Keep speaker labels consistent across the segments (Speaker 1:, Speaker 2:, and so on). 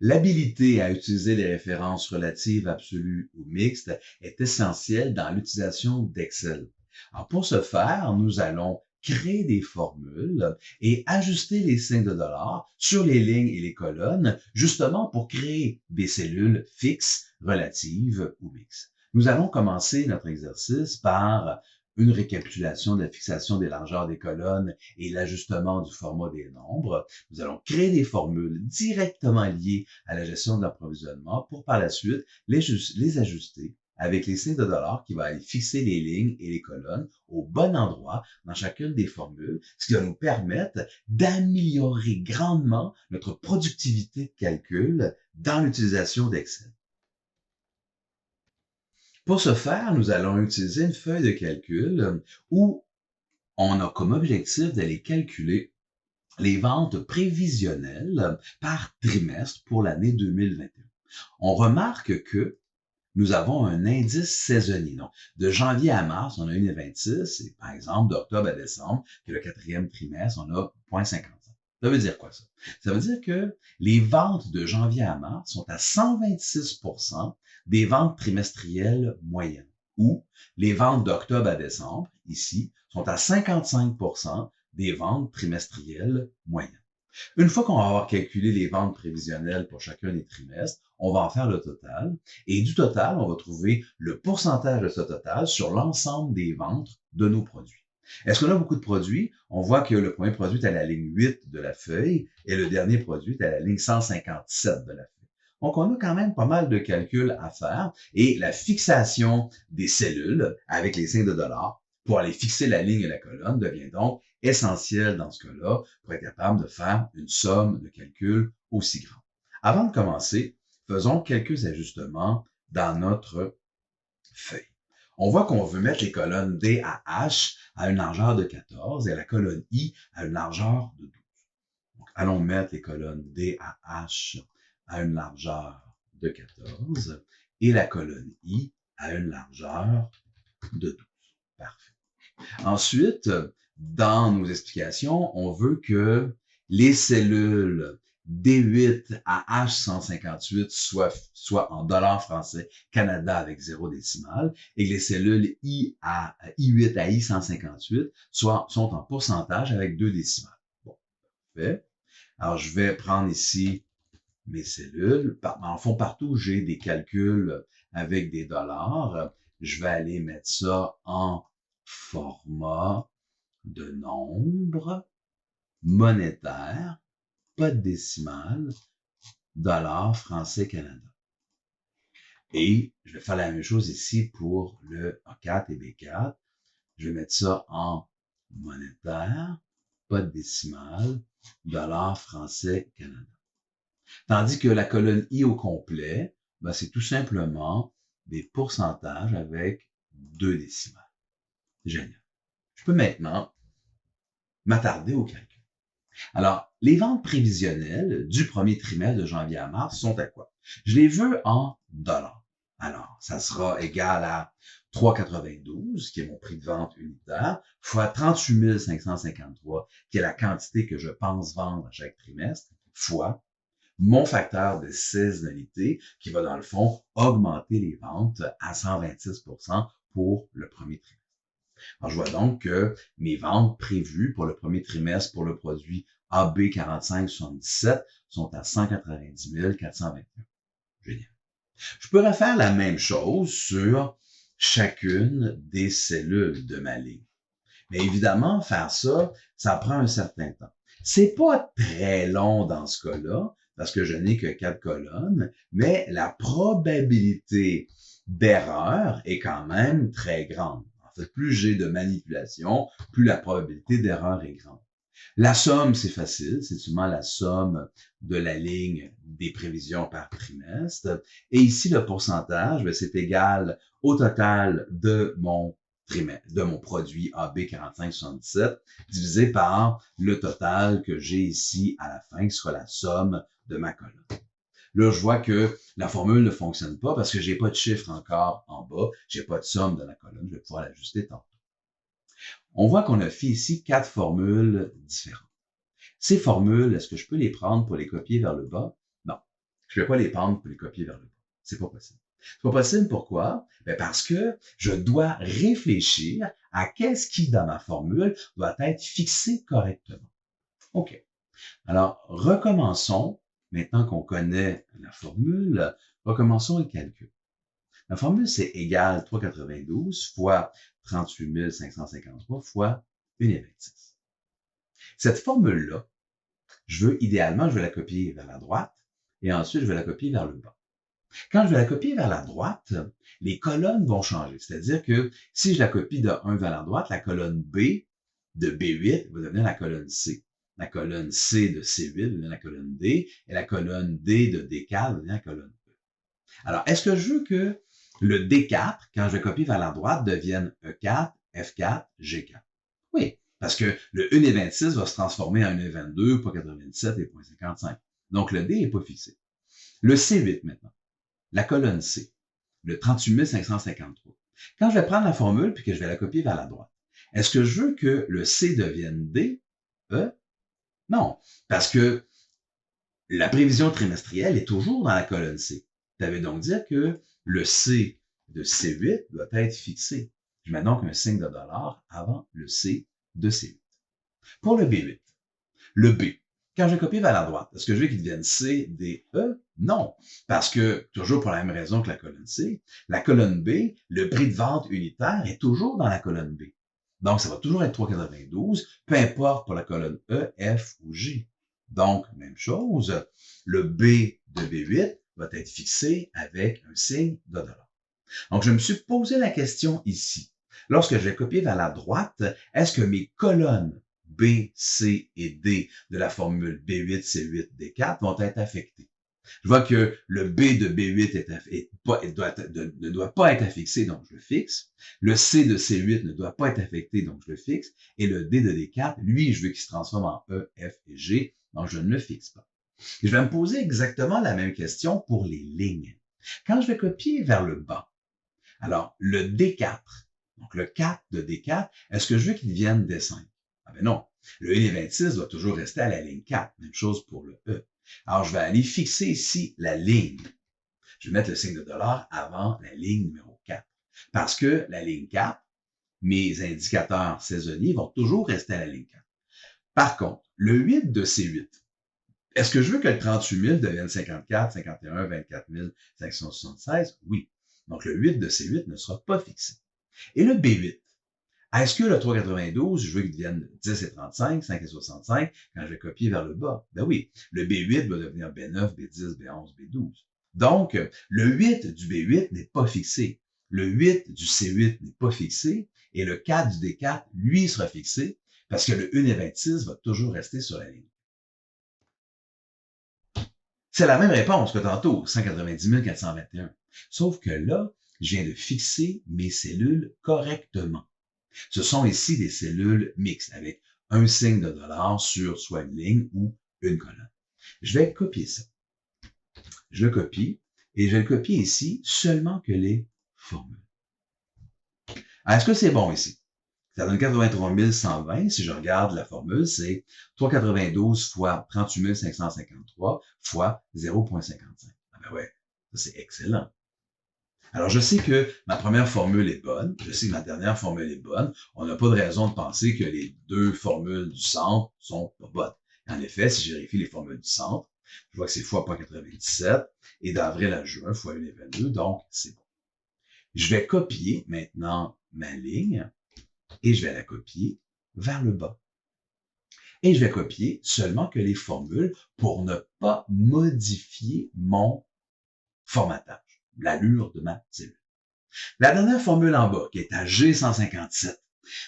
Speaker 1: L'habilité à utiliser les références relatives, absolues ou mixtes est essentielle dans l'utilisation d'Excel. Alors, pour ce faire, nous allons créer des formules et ajuster les signes de dollars sur les lignes et les colonnes, justement pour créer des cellules fixes, relatives ou mixtes. Nous allons commencer notre exercice par une récapitulation de la fixation des largeurs des colonnes et l'ajustement du format des nombres. Nous allons créer des formules directement liées à la gestion de l'approvisionnement pour par la suite les ajuster avec les signes de dollars qui vont aller fixer les lignes et les colonnes au bon endroit dans chacune des formules, ce qui va nous permettre d'améliorer grandement notre productivité de calcul dans l'utilisation d'Excel. Pour ce faire, nous allons utiliser une feuille de calcul où on a comme objectif d'aller calculer les ventes prévisionnelles par trimestre pour l'année 2021. On remarque que nous avons un indice saisonnier. Donc, de janvier à mars, on a 1,26 et par exemple, d'octobre à décembre, qui est le quatrième trimestre, on a 0,55. Ça veut dire quoi ça? Ça veut dire que les ventes de janvier à mars sont à 126% des ventes trimestrielles moyennes, ou les ventes d'octobre à décembre, ici, sont à 55% des ventes trimestrielles moyennes. Une fois qu'on va avoir calculé les ventes prévisionnelles pour chacun des trimestres, on va en faire le total. Et du total, on va trouver le pourcentage de ce total sur l'ensemble des ventes de nos produits. Est-ce qu'on a beaucoup de produits? On voit que le premier produit est à la ligne 8 de la feuille et le dernier produit est à la ligne 157 de la feuille. Donc, on a quand même pas mal de calculs à faire et la fixation des cellules avec les signes de dollars pour aller fixer la ligne et la colonne devient donc essentiel dans ce cas-là pour être capable de faire une somme de calcul aussi grande. Avant de commencer, faisons quelques ajustements dans notre feuille. On voit qu'on veut mettre les colonnes D à H à une largeur de 14 et la colonne I à une largeur de 12. Donc, allons mettre les colonnes D à H à une largeur de 14 et la colonne I à une largeur de 12. Parfait. Ensuite, dans nos explications, on veut que les cellules D8 à H158 soient en dollars français Canada avec 0 décimal et que les cellules I8 à I158 sont en pourcentage avec 2 décimales. Bon, parfait. Alors, je vais prendre ici mes cellules. En fond, partout où j'ai des calculs avec des dollars, je vais aller mettre ça en format de nombre monétaire, pas de décimale, dollars français Canada. Et je vais faire la même chose ici pour le A4 et B4. Je vais mettre ça en monétaire, pas de décimale, dollars français Canada. Tandis que la colonne I au complet, ben, c'est tout simplement des pourcentages avec 2 décimales. Génial. Je peux maintenant m'attarder au calcul. Alors, les ventes prévisionnelles du premier trimestre de janvier à mars sont à quoi? Je les veux en dollars. Alors, ça sera égal à 3,92, qui est mon prix de vente unitaire, fois 38 553, qui est la quantité que je pense vendre à chaque trimestre, fois mon facteur de saisonnalité, qui va dans le fond augmenter les ventes à 126% pour le premier trimestre. Alors, je vois donc que mes ventes prévues pour le premier trimestre pour le produit AB4577 sont à 190 421. Génial. Je pourrais faire la même chose sur chacune des cellules de ma ligne. Mais évidemment, faire ça, ça prend un certain temps. C'est pas très long dans ce cas-là, parce que je n'ai que 4 colonnes, mais la probabilité d'erreur est quand même très grande. En fait, plus j'ai de manipulation, plus la probabilité d'erreur est grande. La somme, c'est facile, c'est seulement la somme de la ligne des prévisions par trimestre. Et ici, le pourcentage, c'est égal au total de mon produit AB4577 divisé par le total que j'ai ici à la fin, qui sera la somme de ma colonne. Là, je vois que la formule ne fonctionne pas parce que j'ai pas de chiffre encore en bas, j'ai pas de somme de la colonne, je vais pouvoir l'ajuster tantôt. On voit qu'on a fait ici 4 formules différentes. Ces formules, est-ce que je peux les prendre pour les copier vers le bas? Non. je ne vais pas les prendre pour les copier vers le bas. C'est pas possible. C'est pas possible, pourquoi? Ben parce que je dois réfléchir à qu'est-ce qui, dans ma formule, doit être fixé correctement. OK. Alors, recommençons, maintenant qu'on connaît la formule, recommençons le calcul. La formule, c'est égal 3,92 fois 38 553 fois 1,26. Cette formule-là, idéalement, je veux la copier vers la droite et ensuite, je vais la copier vers le bas. Quand je vais la copier vers la droite, les colonnes vont changer. C'est-à-dire que si je la copie de 1 vers la droite, la colonne B de B8 va devenir la colonne C. La colonne C de C8 va devenir la colonne D et la colonne D de D4 va devenir la colonne E. Alors, est-ce que je veux que le D4, quand je vais copier vers la droite, devienne E4, F4, G4? Oui, parce que le 1,26 va se transformer en 1,22, 0,97 et 0,55. Donc, le D n'est pas fixé. Le C8 maintenant, la colonne C, le 38 553. Quand je vais prendre la formule puis que je vais la copier vers la droite, est-ce que je veux que le C devienne D, E? Non, parce que la prévision trimestrielle est toujours dans la colonne C. Ça veut donc dire que le C de C8 doit être fixé. Je mets donc un signe de dollar avant le C de C8. Pour le B8, le B, quand je copie vers la droite, est-ce que je veux qu'il devienne C, D, E? Non, parce que, toujours pour la même raison que la colonne C, la colonne B, le prix de vente unitaire est toujours dans la colonne B. Donc, ça va toujours être 3,92, peu importe pour la colonne E, F ou G. Donc, même chose, le B de B8 va être fixé avec un signe de dollar. Donc, je me suis posé la question ici. Lorsque je vais copier vers la droite, est-ce que mes colonnes B, C et D de la formule B8, C8, D4 vont être affectées? Je vois que le B de B8 ne doit pas être affixé, donc je le fixe. Le C de C8 ne doit pas être affecté, donc je le fixe. Et le D de D4, lui, je veux qu'il se transforme en E, F et G, donc je ne le fixe pas. Et je vais me poser exactement la même question pour les lignes. Quand je vais copier vers le bas, alors le D4, donc le 4 de D4, est-ce que je veux qu'il devienne D5? Ah ben non, le 1,26 doit toujours rester à la ligne 4. Même chose pour le E. Alors, je vais aller fixer ici la ligne. Je vais mettre le signe de dollar avant la ligne numéro 4. Parce que la ligne 4, mes indicateurs saisonniers vont toujours rester à la ligne 4. Par contre, le 8 de C8, est-ce que je veux que le 38 000 devienne 54, 51, 24 576? Oui. Donc, le 8 de C8 ne sera pas fixé. Et le B8, est-ce que le 3,92, je veux qu'il devienne 10 et 35, 5 et 65 quand je vais copier vers le bas? Ben oui, le B8 va devenir B9, B10, B11, B12. Donc, le 8 du B8 n'est pas fixé. Le 8 du C8 n'est pas fixé. Et le 4 du D4, lui, sera fixé parce que le 1,26 va toujours rester sur la ligne. C'est la même réponse que tantôt, 190 421. Sauf que là, je viens de fixer mes cellules correctement. Ce sont ici des cellules mixtes avec un signe de dollar sur soit une ligne ou une colonne. Je vais copier ça. Je le copie et je vais le copier ici seulement que les formules. Alors, est-ce que c'est bon ici? Ça donne 83 120. Si je regarde la formule, c'est 392 fois 38 553 fois 0,55. Ah ben ouais, ça c'est excellent. Alors, je sais que ma première formule est bonne, je sais que ma dernière formule est bonne. On n'a pas de raison de penser que les deux formules du centre sont pas bonnes. En effet, si je vérifie les formules du centre, je vois que c'est fois 0,97 et d'avril à juin fois 1,22, donc c'est bon. Je vais copier maintenant ma ligne et je vais la copier vers le bas. Et je vais copier seulement que les formules pour ne pas modifier mon formatage, l'allure de ma cellule. La dernière formule en bas, qui est à G157,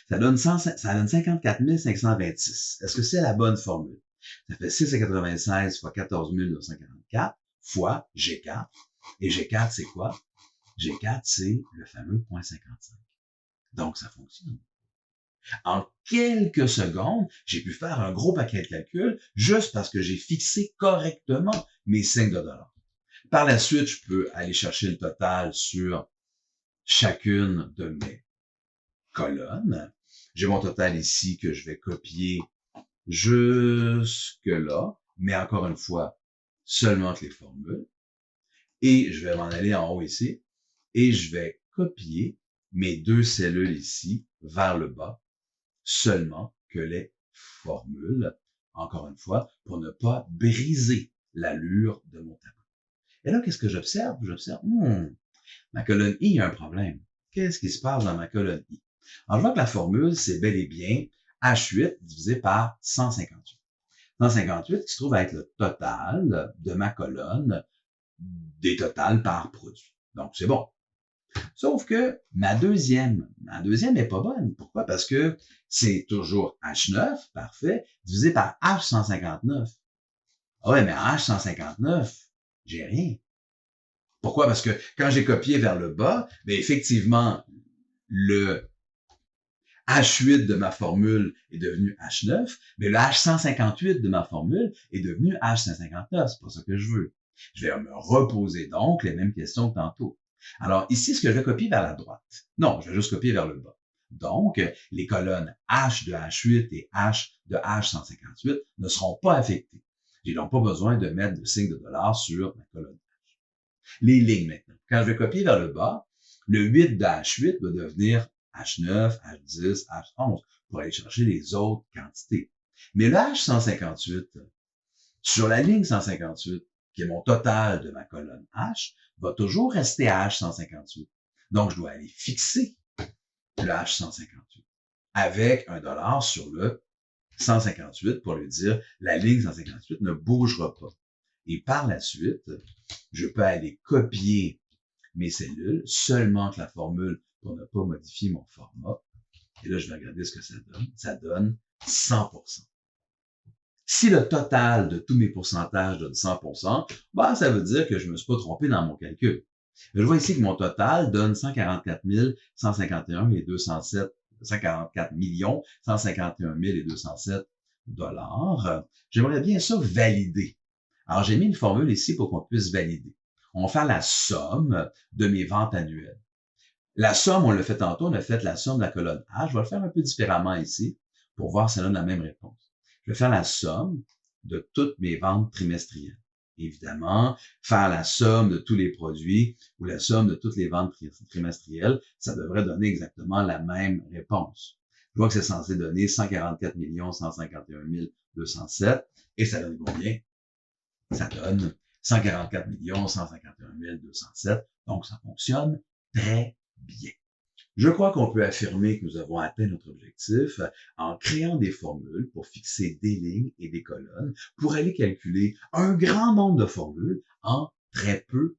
Speaker 1: ça donne 54 526. Est-ce que c'est la bonne formule? Ça fait 6,96 fois 14 944 fois G4. Et G4, c'est quoi? G4, c'est le fameux 0,55. Donc, ça fonctionne. En quelques secondes, j'ai pu faire un gros paquet de calculs juste parce que j'ai fixé correctement mes signes de dollar. Par la suite, je peux aller chercher le total sur chacune de mes colonnes. J'ai mon total ici que je vais copier jusque là, mais encore une fois, seulement avec les formules. Et je vais m'en aller en haut ici et je vais copier mes deux cellules ici vers le bas, seulement que les formules, encore une fois, pour ne pas briser l'allure de mon tableau. Et là, qu'est-ce que j'observe? J'observe, ma colonne I, il y a un problème. Qu'est-ce qui se passe dans ma colonne I? Alors, je vois que la formule, c'est bel et bien H8 divisé par 158. 158 qui se trouve être le total de ma colonne des totals par produit. Donc, c'est bon. Sauf que ma deuxième n'est pas bonne. Pourquoi? Parce que c'est toujours H9, parfait, divisé par H159. Ah ouais, mais H159, j'ai rien. Pourquoi? Parce que quand j'ai copié vers le bas, bien effectivement, le H8 de ma formule est devenu H9, mais le H158 de ma formule est devenu H159. C'est pas ça que je veux. Je vais me reposer donc les mêmes questions que tantôt. Alors ici, est-ce que je vais copier vers la droite? Non, je vais juste copier vers le bas. Donc, les colonnes H de H8 et H de H158 ne seront pas affectées. J'ai donc pas besoin de mettre de signe de dollar sur ma colonne H. Les lignes maintenant. Quand je vais copier vers le bas, le 8 de H8 va devenir H9, H10, H11 pour aller chercher les autres quantités. Mais le H158, sur la ligne 158, qui est mon total de ma colonne H, va toujours rester à H158. Donc, je dois aller fixer le H158 avec un dollar sur le 158 pour lui dire la ligne 158 ne bougera pas. Et par la suite, je peux aller copier mes cellules seulement que la formule pour ne pas modifier mon format. Et là, je vais regarder ce que ça donne. Ça donne 100%. Si le total de tous mes pourcentages donne 100%, ben, ça veut dire que je ne me suis pas trompé dans mon calcul. Je vois ici que mon total donne 144 151 et 207, 144 millions 151 000 et 207 dollars. J'aimerais bien ça valider. Alors, j'ai mis une formule ici pour qu'on puisse valider. On va faire la somme de mes ventes annuelles. La somme, on l'a fait tantôt, on a fait la somme de la colonne A. Je vais le faire un peu différemment ici pour voir si ça donne la même réponse. Je vais faire la somme de toutes mes ventes trimestrielles. Évidemment, faire la somme de tous les produits ou la somme de toutes les ventes trimestrielles, ça devrait donner exactement la même réponse. Je vois que c'est censé donner 144 151 207 et ça donne combien? Ça donne 144 151 207. Donc, ça fonctionne très bien. Je crois qu'on peut affirmer que nous avons atteint notre objectif en créant des formules pour fixer des lignes et des colonnes pour aller calculer un grand nombre de formules en très peu